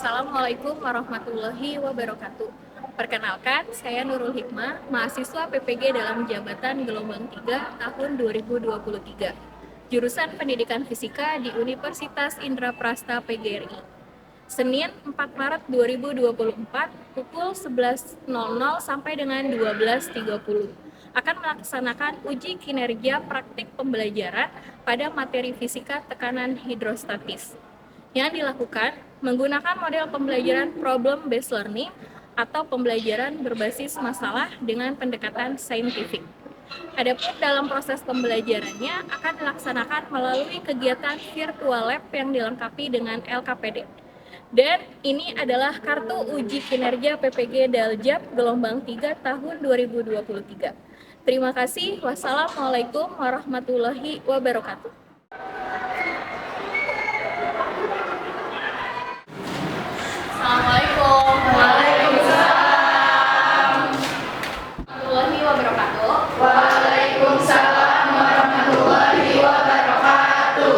Assalamualaikum warahmatullahi wabarakatuh. Perkenalkan, saya Nurul Hikmah, mahasiswa PPG dalam jabatan gelombang 3 tahun 2023. Jurusan Pendidikan Fisika di Universitas Indraprasta PGRI. Senin 4 Maret 2024 pukul 11.00 sampai dengan 12.30 akan melaksanakan uji kinerja praktik pembelajaran pada materi fisika tekanan hidrostatis yang dilakukan menggunakan model pembelajaran problem based learning atau pembelajaran berbasis masalah dengan pendekatan saintifik. Adapun dalam proses pembelajarannya akan dilaksanakan melalui kegiatan virtual lab yang dilengkapi dengan LKPD. Dan ini adalah kartu uji kinerja PPG Daljab gelombang 3 tahun 2023. Terima kasih. Wassalamualaikum warahmatullahi wabarakatuh. Assalamualaikum. Waalaikumsalam. Warahmatullahi wabarakatuh. Waalaikumsalam warahmatullahi wabarakatuh.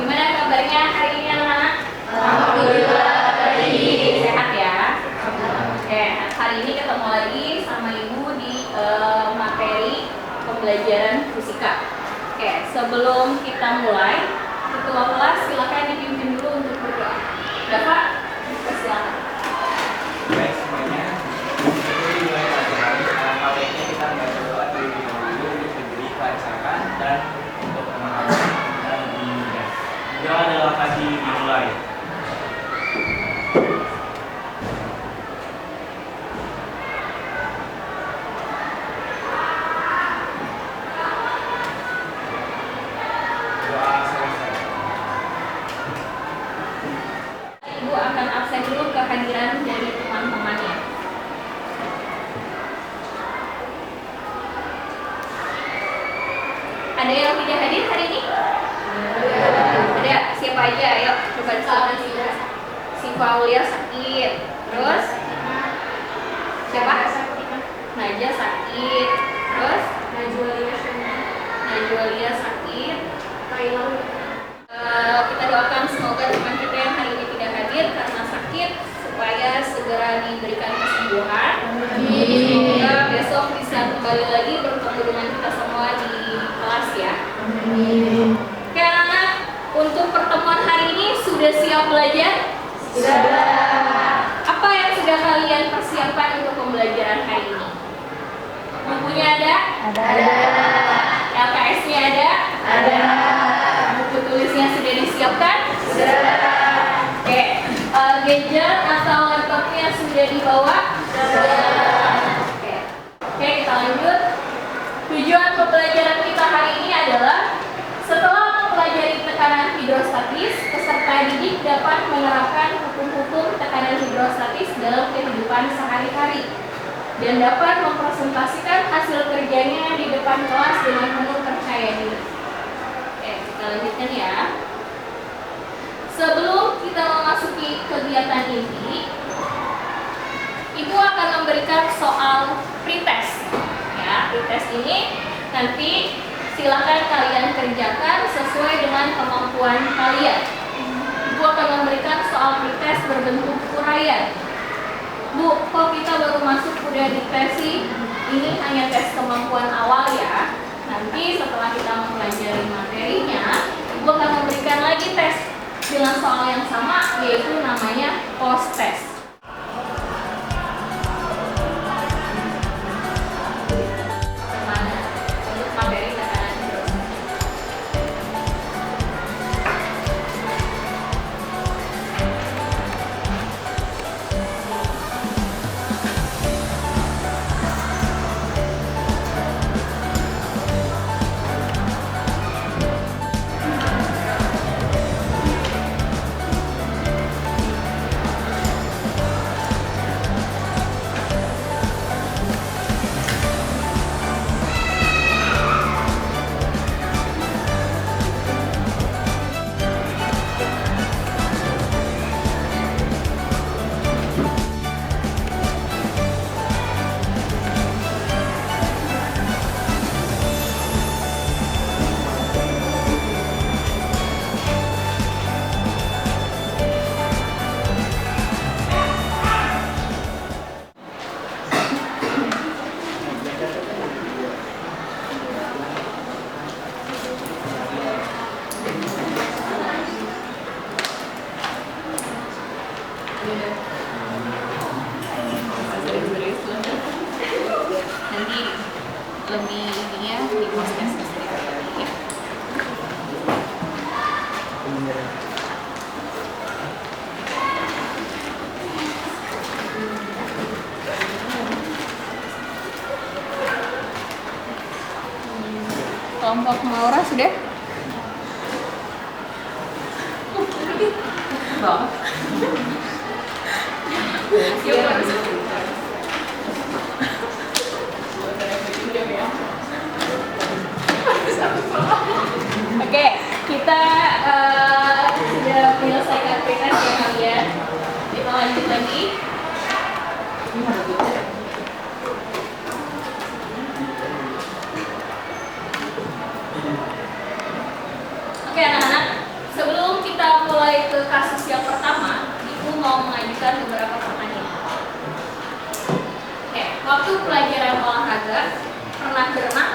Gimana kabarnya hari ini anak-anak? Alhamdulillah baik. Sehat ya? Oke, hari ini ketemu lagi sama Ibu di materi pembelajaran fisika. Oke, sebelum kita mulai, ketua kelas silakan dipimpin dulu untuk berdoa. Bapak, silakan. Baik semuanya, sebelum dimulai pelajaran, alangkah baiknya kita membaca doa terlebih dahulu untuk diberi kelancaran dan untuk pemahaman dan lebih mudah. Doa adalah tadi dimulai. Doa selesai. Ibu akan absen dulu kehadiran dari teman-temannya. Ada yang tidak hadir hari ini? Ada. Siapa aja? Ayo, coba silakan. Si Paulia sakit. Terus? Siapa? Naja sakit. Terus? Najwalia sakit. Kita doakan semoga teman kita yang hari ini tidak hadir karena sakit supaya segera diberikan kesembuhan. Semoga besok bisa kembali lagi bertemu dengan kita semua di kelas ya. Oke anak-anak, untuk pertemuan hari ini sudah siap belajar? Sudah. Apa yang sudah kalian persiapkan untuk pembelajaran hari ini? Bukunya ada? Ada. LKS-nya ada? Ada. Buku tulisnya sudah disiapkan? Sudah. Oke, gadget atau laptopnya sudah dibawa? Sudah. Oke, kita lanjut. Tujuan pembelajaran kita hari ini adalah setelah mempelajari tekanan hidrostatis, peserta didik dapat menerapkan hukum-hukum tekanan hidrostatis dalam kehidupan sehari-hari dan dapat mempresentasikan hasil kerjanya di depan kelas dengan penuh percaya diri. Oke, kita lanjutkan ya. Sebelum kita memasuki kegiatan inti, Ibu akan memberikan soal pretest. Ya, pretest ini nanti silakan kalian kerjakan sesuai dengan kemampuan kalian. Ibu akan memberikan soal pretest berbentuk uraian. Bu, kok kita baru masuk udah dites sih? Ini hanya tes kemampuan awal ya. Nanti setelah kita mempelajari materinya, Ibu akan memberikan lagi tes dengan soal yang sama, yaitu namanya post test. Untuk materi tekanan hidrostatis. kelompok Maura sudah? Oke, kita sudah menyelesaikan aktivitas ya kalian. Kita lanjut lagi. Oke anak-anak, sebelum kita mulai ke kasus yang pertama, Ibu mau mengajukan beberapa pertanyaan. Oke, waktu pelajaran olahraga pernah berenang?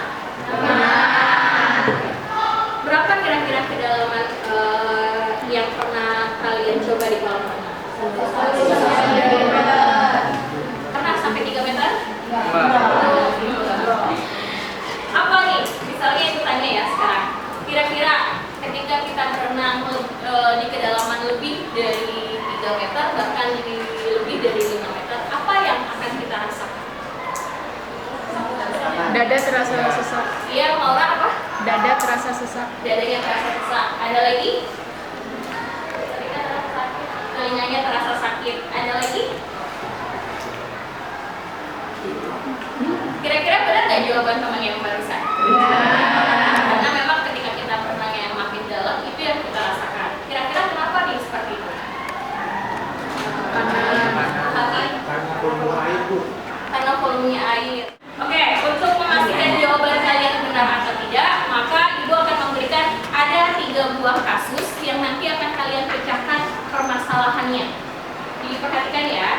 Berapa kira-kira kedalaman yang pernah kalian coba di kolam renang? Pernah sampai 3 meter? Apa nih? Misalnya itu tanya ya sekarang. Kira-kira ketika kita berenang di kedalaman lebih dari 3 meter, bahkan lebih dari 5 meter, apa yang akan kita rasakan? Dada terasa sesak. Iya, Maura apa? Dada terasa sesak. Dadanya terasa sesak. Ada lagi? Telinga terasa sakit. Telinganya terasa sakit. Ada lagi? Kira-kira benar nggak jawaban teman yang barusan? Karena memang ketika kita berenang yang makin dalam, itu yang kita rasakan. Kira-kira kenapa nih seperti itu? Karena volumenya air. Oke, untuk memastikan jawaban kalian benar atau tidak, maka Ibu akan memberikan ada 3 buah kasus yang nanti akan kalian pecahkan permasalahannya. Diperhatikan ya.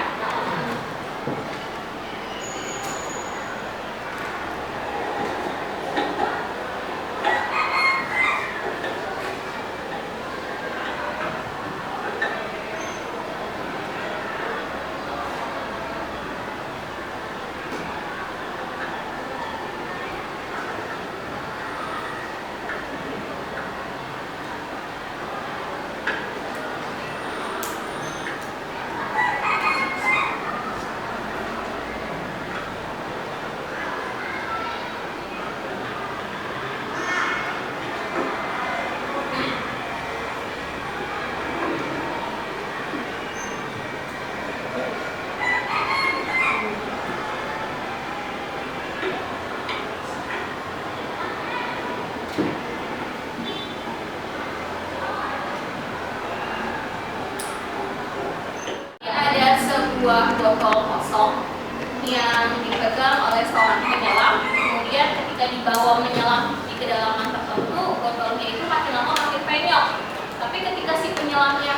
Sebuah botol kosong yang dipegang oleh seorang penyelam, kemudian ketika dibawa menyelam di kedalaman tertentu, botolnya itu makin lama makin penyok. Tapi ketika si penyelamnya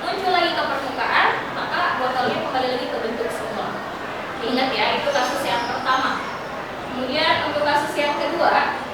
muncul lagi ke permukaan, maka botolnya kembali lagi ke bentuk semula. Ingat ya, itu kasus yang pertama. Kemudian untuk kasus yang kedua,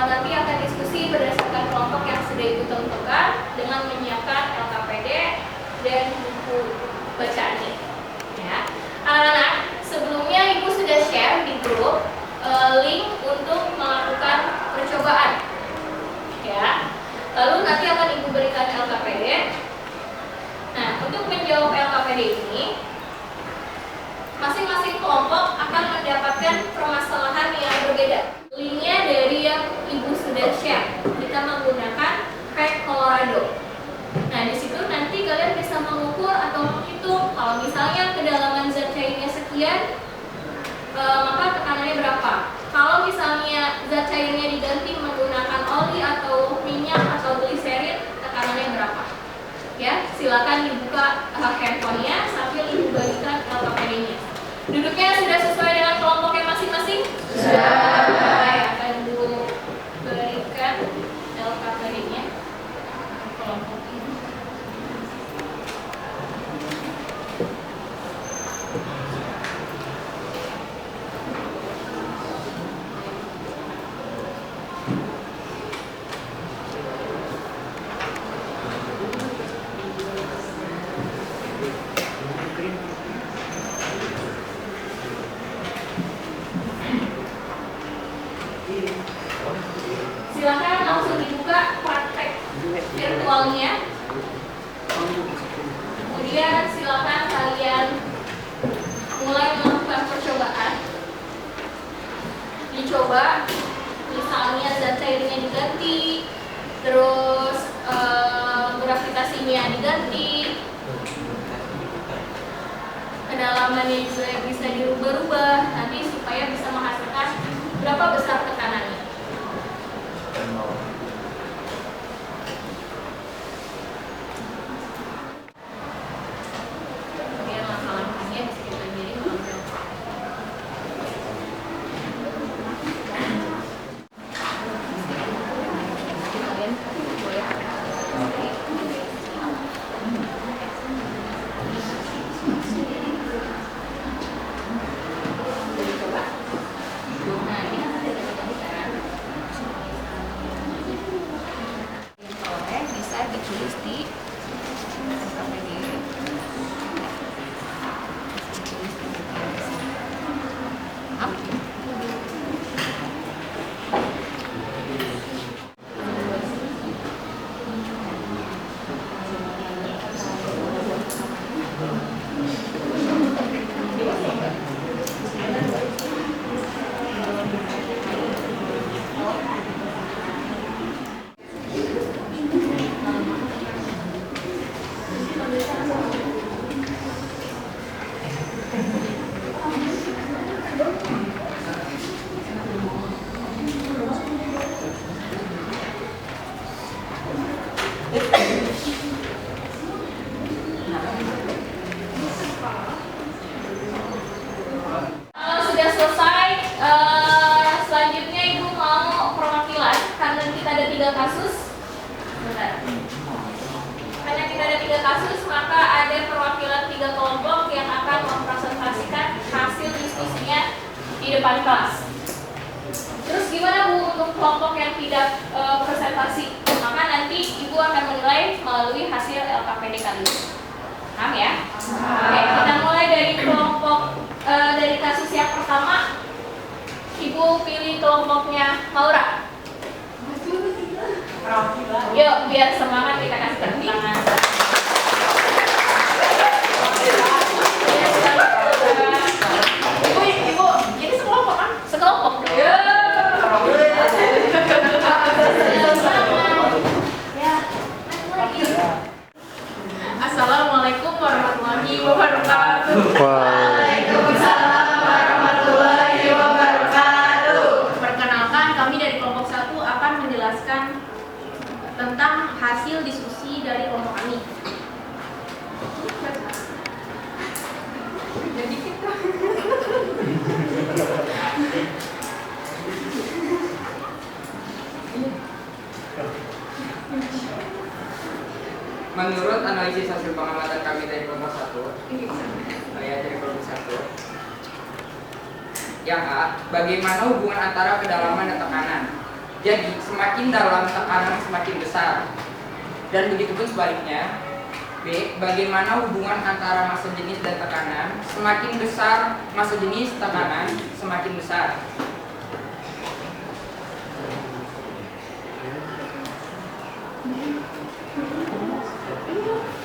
nanti akan diskusi berdasarkan kelompok yang sudah Ibu tentukan dengan menyiapkan LKPD dan buku bacaannya. Ya, anak-anak, sebelumnya Ibu sudah share di grup link untuk melakukan percobaan. Ya, lalu nanti akan Ibu berikan LKPD. Nah, untuk menjawab LKPD ini, masing-masing kelompok akan mendapatkan permasalahan yang berbeda. Linknya dari yang Ibu sudah share. Kita menggunakan Pack Colorado. Nah, di handphonenya sambil ibu bagikan LKPD-nya. Duduknya sudah sesuai dengan kelompoknya masing-masing? Sudah. Baik, akan ibu berikan LKPD-nya kelompok ini. Silakan langsung dibuka praktek virtualnya. Kemudian silakan kalian mulai melakukan percobaan. Dicoba, misalnya zat cairnya diganti, terus gravitasinya diganti, kedalamannya juga bisa dirubah-rubah nanti supaya bisa menghasilkan berapa besar tekanannya. Kemudian langkah-langkahnya bisa kita diri mengambil. Kalian boleh coba. Nah, ini kan ada kan. Boleh bisa ditulis di KPD. Kalau sudah selesai, selanjutnya Ibu mau perwakilan karena kita ada 3 kasus. Bentar. Karena kita ada 3 kasus, maka ada perwakilan 3 kelompok yang akan mempresentasikan hasil diskusinya di depan kelas. Terus gimana Bu untuk kelompok yang tidak presentasi? Maka nanti Ibu akan menilai melalui hasil LKPD kalian. Paham ya? Oke, kita mulai dari kelompok dari kasus yang pertama. Ibu pilih kelompoknya Laura. Yuk, biar semangat kita kasih tepuk tangan. Ibu, ini sekelompok kan? Sekelompok. Assalamualaikum warahmatullahi wabarakatuh. Waalaikumsalam warahmatullahi wabarakatuh. Perkenalkan, kami dari kelompok 1 akan menjelaskan tentang hasil diskusi dari kelompok kami. Jadi kita Menurut analisis hasil pengamatan kami dari kelompok 1, dari kelompok 1, yang A, bagaimana hubungan antara kedalaman dan tekanan? Jadi, semakin dalam tekanan semakin besar. Dan begitu pun sebaliknya. B, bagaimana hubungan antara massa jenis dan tekanan? Semakin besar massa jenis, tekanan semakin besar.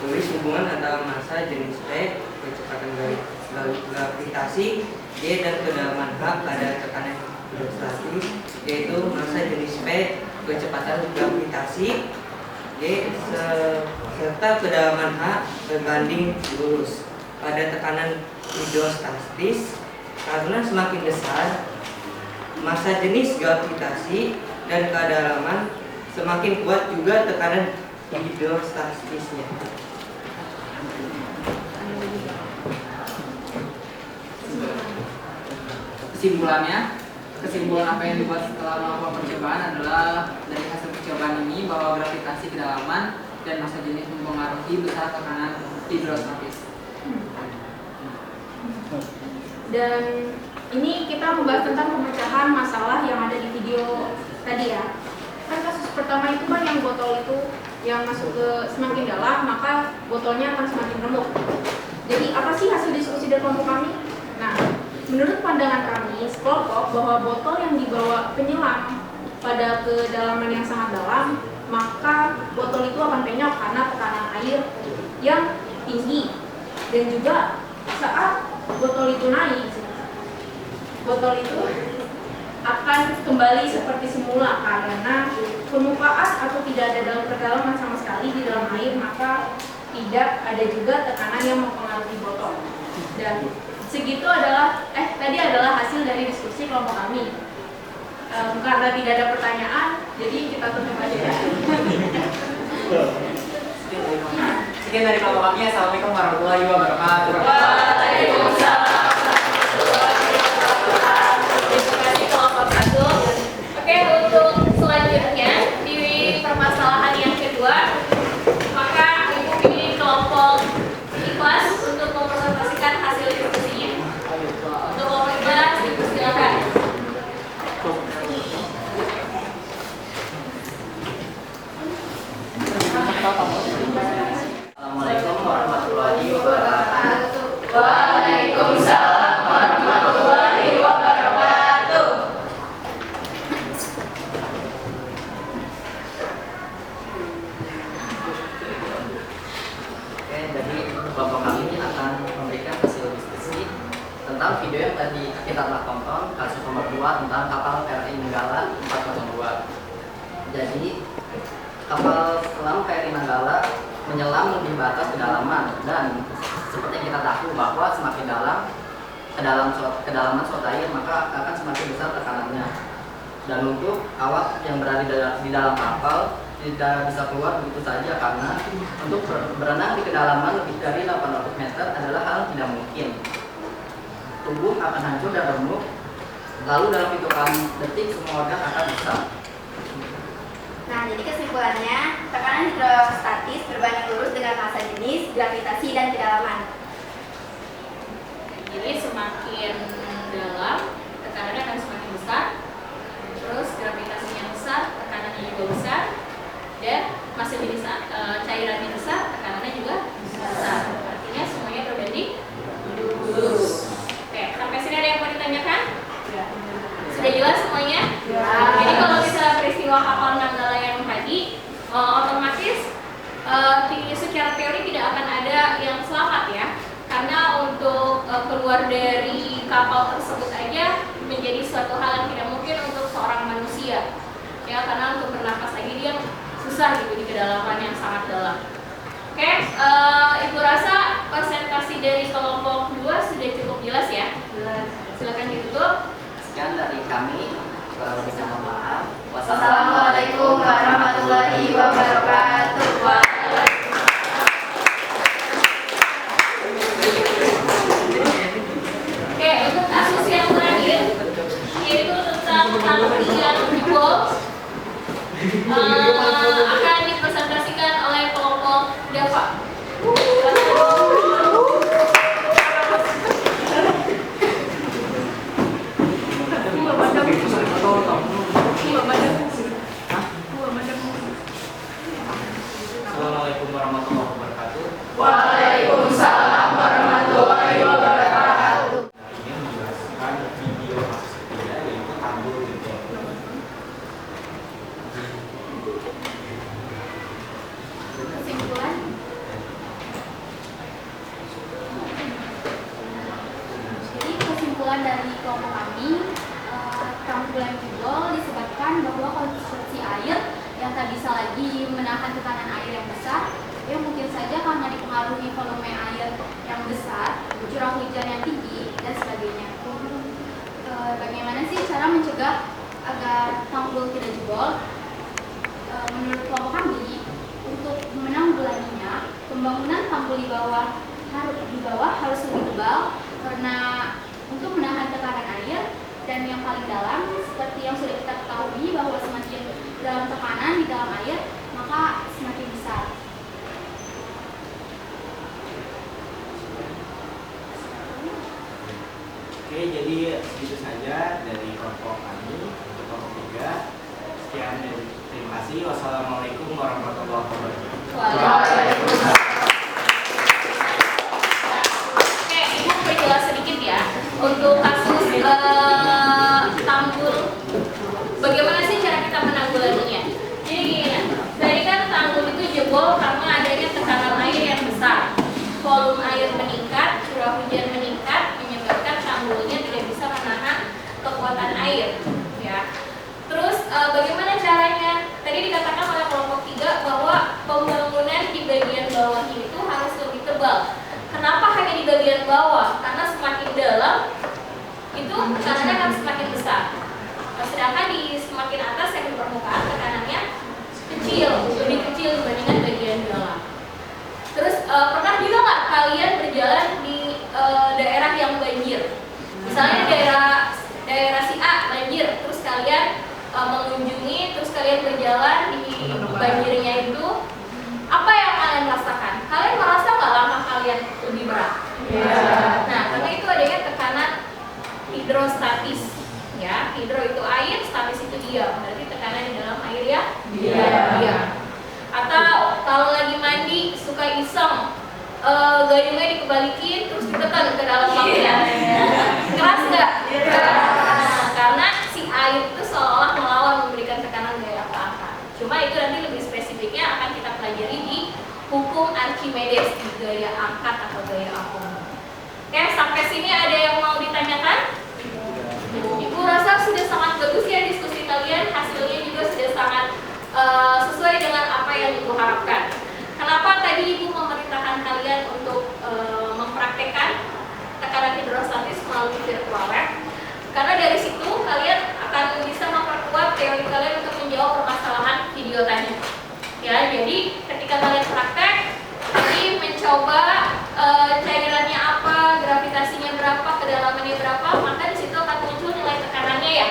Tulis hubungan antara massa jenis P, kecepatan gravitasi G, dan kedalaman H pada tekanan hidrostatis, yaitu massa jenis P, kecepatan gravitasi G, serta kedalaman H berbanding lurus pada tekanan hidrostatis. Karena semakin besar massa jenis gravitasi dan kedalaman, semakin kuat juga tekanan hidrostatisnya. Kesimpulan apa yang dibuat setelah melakukan percobaan adalah dari hasil percobaan ini bahwa gravitasi kedalaman dan massa jenis mempengaruhi besar tekanan hidrostatis. Dan ini kita membahas tentang pemecahan masalah yang ada di video tadi ya. Kan kasus pertama itu kan yang botol itu yang masuk ke semakin dalam maka botolnya akan semakin remuk. Jadi apa sih hasil diskusi dari kelompok kami? Nah, menurut pandangan kami sekelompok bahwa botol yang dibawa penyelam pada kedalaman yang sangat dalam, maka botol itu akan penyok karena tekanan air yang tinggi. Dan juga saat botol itu naik, botol itu akan kembali seperti semula karena permukaan atau tidak ada dalam kedalaman sama sekali di dalam air, maka tidak ada juga tekanan yang mempengaruhi botol. Dan segitu tadi adalah hasil dari diskusi kelompok kami. Karena tidak ada pertanyaan, jadi kita tutup aja ya. Sekian dari kelompok kami. Assalamualaikum warahmatullahi wabarakatuh. Waalaikumsalam. Terima kasih kelompok 1. Oke, untuk selanjutnya di permasalahan yang kedua, maka Ibu pilih kelompok ikhlas untuk mempresentasikan hasil diskusinya. Untuk kelompok ikhlas, Ibu silakan. Assalamualaikum warahmatullahi wabarakatuh. Waalaikumsalam warahmatullahi wabarakatuh. Oke, jadi kelompok kami ini akan memberikan hasil diskusi tentang video yang tadi kita telah tonton, kasus nomor 2 tentang kapal KRI Nanggala 402. Jadi kapal selam KRI Nanggala menyelam lebih batas kedalaman, dan seperti yang kita tahu bahwa semakin dalam kedalaman suatu air maka akan semakin besar tekanannya. Dan untuk awak yang berada di dalam kapal tidak bisa keluar begitu saja karena untuk berenang di kedalaman lebih dari 800 meter adalah hal tidak mungkin. Tubuh akan hancur dan remuk, lalu dalam hitungan detik semua organ akan rusak. Nah, jadi kesimpulannya, tekanan hidrostatis berbanding lurus dengan massa jenis, gravitasi, dan kedalaman. Jadi semakin dalam, tekanannya akan semakin besar. Terus gravitasinya besar, tekanannya juga besar. Dan massa jenis cairannya besar, tekanannya juga besar. Artinya semuanya berbanding lurus. Oke, sampai sini ada yang mau ditanyakan? Sudah jelas semuanya? Jadi kalau misalnya peristiwa kapal Nanggala yang tadi, otomatis secara teori tidak akan ada yang selamat ya. Karena untuk keluar dari kapal tersebut aja menjadi suatu hal yang tidak mungkin untuk seorang manusia. Ya, karena untuk bernapas lagi dia susah gitu di kedalaman yang sangat dalam. Oke, Ibu rasa presentasi dari kelompok 2 sudah cukup jelas ya? Silakan ditutup. Sekian dari kami, kurang lebihnya mohon maaf. Wassalamualaikum warahmatullahi wabarakatuh. Oke, untuk kasus yang terakhir yaitu tentang tangki yang jebol akan dipresentasikan oleh kelompok Dava. Assalamualaikum warahmatullahi wabarakatuh. Waalaikumsalam warahmatullahi wabarakatuh. Ini menjelaskan video kasus ketiga yaitu tanggul jebol. Kesimpulan, jadi kesimpulan dari kelompok kami, tanggul yang jebol disebabkan bahwa konstruksi air yang tak bisa lagi menahan tekanan air yang besar, yang mungkin saja karena dipengaruhi volume air yang besar, curah hujan yang tinggi, dan sebagainya. Bagaimana sih cara mencegah agar tanggul tidak jebol? Menurut kelompok kami, untuk menanggulanginya, pembangunan tanggul di bawah harus lebih tebal karena untuk menahan tekanan air dan yang paling dalam. Seperti yang sudah kita ketahui bahwa semakin dalam tekanan di dalam air, maka semakin besar. Oke, jadi segitu saja dari kelompok kami untuk kelompok 3. Sekian dan terima kasih. Wassalamualaikum warahmatullahi wabarakatuh. Waalaikumsalam. Oke, Ibu perjelas sedikit ya untuk kasus tanggul. Bagaimana sih cara kita menanggulanginya? Jadi gini ya, tadi kan tanggul itu jebol karena adanya tekanan air yang besar. Volume air meningkat, curah hujan meningkat, menyebabkan tanggulnya tidak bisa menahan kekuatan air. Ya. Terus bagaimana caranya? Tadi dikatakan oleh kelompok 3 bahwa pembangunan di bagian bawah itu harus lebih tebal. Kenapa hanya di bagian bawah? Karena semakin dalam itu tekanannya akan semakin besar. Sedangkan di semakin atas yang di permukaan tekanannya kecil, lebih kecil dibandingkan bagian dalam. Terus pernah juga nggak kalian berjalan di daerah yang banjir? Misalnya daerah si A banjir, terus kalian mengunjungi, terus kalian berjalan di banjirnya itu, apa yang kalian rasakan? Kalian merasa nggak langkah kalian lebih berat? Yeah. Nah, karena itu adanya tekanan hidrostatis, ya. Hidro itu air, statis itu diam, berarti tekanan di dalam air ya? Diam. Atau kalau lagi mandi suka iseng gayungnya dikebalikin terus ditekan ke dalam pakaian, keras nggak? Nah, karena si air itu seolah melawan memberikan tekanan gaya apa-apa. Cuma itu nanti lebih spesifiknya akan kita pelajari di hukum Archimedes, di gaya angkat atau gaya apung. Oke, sampai sini ada yang mau ditanyakan? Ibu rasa sudah sangat bagus ya diskusi kalian, hasilnya juga sudah sangat sesuai dengan apa yang Ibu harapkan. Kenapa tadi Ibu memerintahkan kalian untuk mempraktekkan tekanan hidrostatis melalui virtual lab? Karena dari situ kalian akan bisa memperkuat teori kalian untuk menjawab permasalahan video tadi. Ya, jadi ketika kalian praktek, tadi mencoba cairannya apa, gravitasinya berapa, kedalamannya berapa, maka di situ akan muncul nilai tekanannya ya.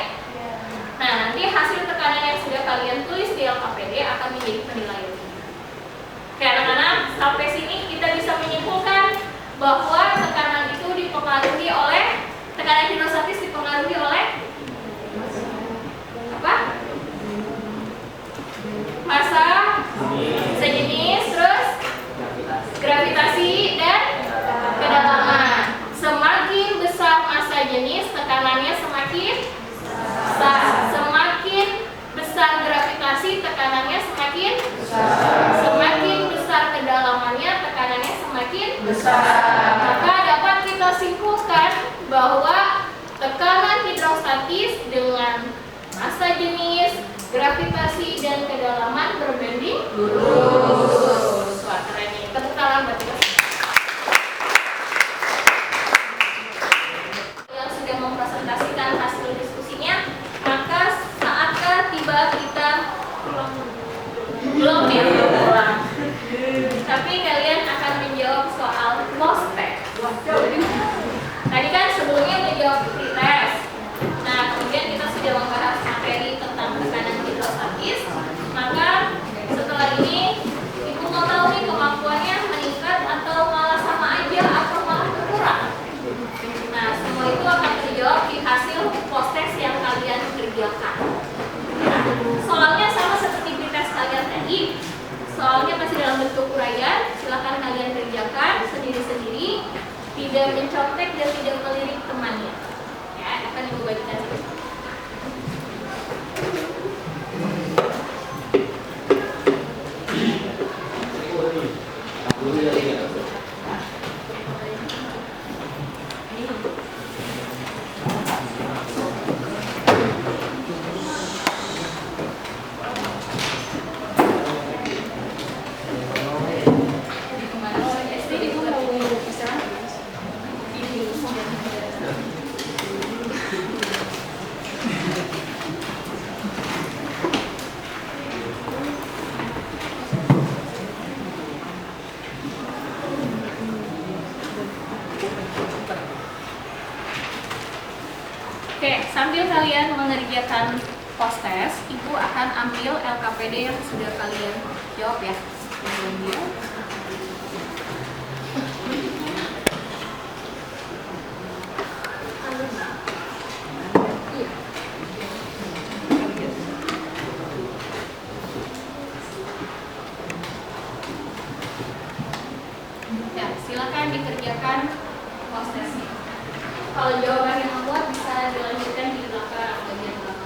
Nah, nanti hasil tekanan yang sudah kalian tulis di LKPD akan menjadi penilaian. Oke, anak-anak, sampai sini kita bisa menyimpulkan bahwa tekanan itu dipengaruhi oleh, tekanan hidrostatis dipengaruhi oleh apa? Massa sejenis, terus gravitasi dan kedalaman. Semakin besar massa jenis, tekanannya semakin besar. Semakin besar gravitasi, tekanannya semakin besar. Semakin besar kedalamannya, tekanannya semakin besar. Maka dapat kita simpulkan bahwa tekanan hidrostatis dengan massa jenis, gravitasi, dan kedalaman berbanding lurus. Wah, keren nih. Tepuk tangan buat kita. Yang sudah mempresentasikan hasil diskusinya, maka saatkah tiba kita belum ya? Tapi kalian akan menjawab soal prospek. Tadi kan sebelumnya udah jawab pretest. Nah, kemudian kita sudah membahas materi tentang tekanan hidrostatis. Maka setelah ini Ibu mau tahu nih kemampuannya meningkat kalian mengerjakan post-test, Ibu akan ambil LKPD yang sudah kalian jawab ya. Ya, silakan dikerjakan post-testnya. Kalau jawaban yang membuat bisa dilanjutkan di belakang bagian belakang.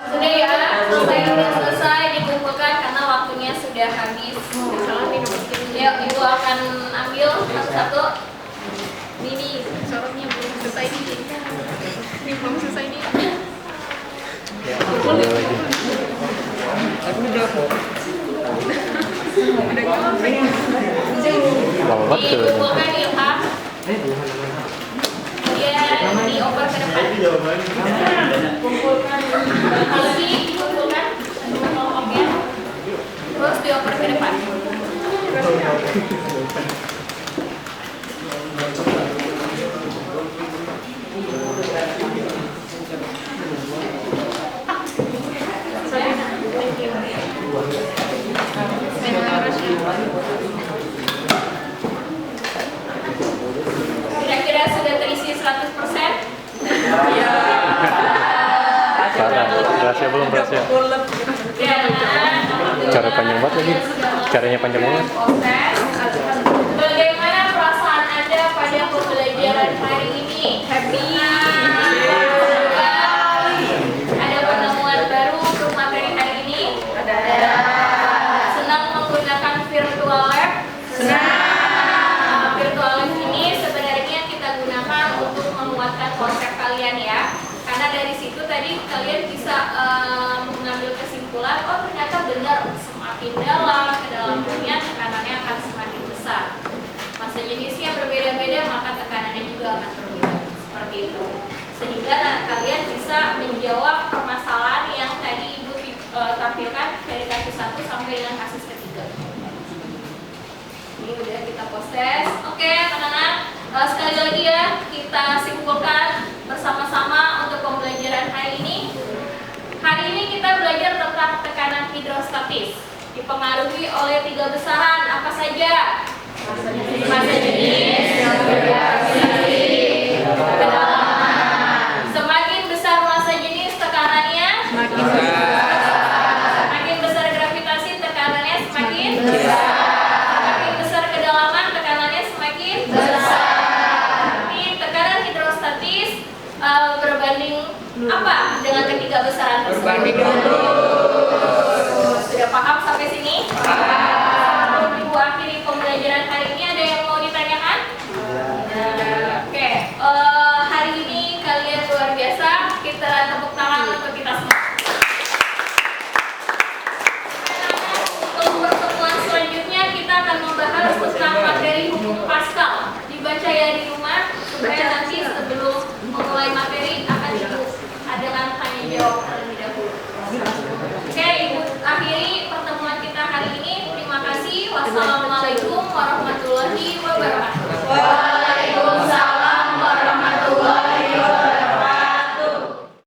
Sudah ya, selesai dikumpulkan karena waktunya sudah habis. Yuk, Ibu akan ambil satu-satu. Ini sorotnya belum selesai nih. Ini belum selesai nih. Dikumpulkan Ilham. Kemudian dioper ke depan. Kumpulkan lagi, dikumpulkan. Oke. Terus dioper ke depan. Kira-kira sudah terisi 100%? Iya. Rahasia belum rahasia. Cara panjang banget lagi. Caranya panjang banget. Bagaimana perasaan Anda pada pembelajaran hari ini? Happy? Ada penemuan baru untuk materi hari ini? Ada. Senang menggunakan virtual lab? Senang. Virtual lab ini sebenarnya kita gunakan untuk menguatkan konsep kalian ya. Karena dari situ tadi kalian bisa mengambil kesimpulan, oh ternyata benar semakin dalam kedalamannya tekanannya akan semakin besar. Masa jenisnya berbeda-beda maka tekanannya juga akan berbeda seperti itu. Sehingga kalian bisa menjawab permasalahan yang tadi Ibu tampilkan dari kasus 1 sampai dengan kasus ketiga. Ini udah kita proses. Oke, teman-teman, sekali lagi ya kita simpulkan bersama-sama untuk pembelajaran hari ini. Hari ini kita belajar tentang tekanan hidrostatis dipengaruhi oleh 3 besaran apa saja? Massa jenis, gravitasi, kedalaman. Semakin besar massa jenis tekanannya semakin besar. Semakin besar gravitasi tekanannya semakin besar. Semakin besar kedalaman tekanannya semakin besar. Ini tekanan hidrostatis berbanding apa dengan ketiga besaran tersebut? Berbanding Sudah paham sampai sini? Sebelum Ibu akhiri pembelajaran hari ini, ada yang mau ditanyakan? Oke, hari ini kalian luar biasa. Kita tepuk tangan untuk kita semua. Untuk pertemuan selanjutnya kita akan membahas tentang materi hukum Pascal. Dibaca ya di rumah supaya nanti sebelum memulai materi akan Ibu adakan tanya jawab terlebih dahulu. Oke, Ibu akhiri pertemuan kita hari ini. Terima kasih. Wassalamualaikum warahmatullahi wabarakatuh.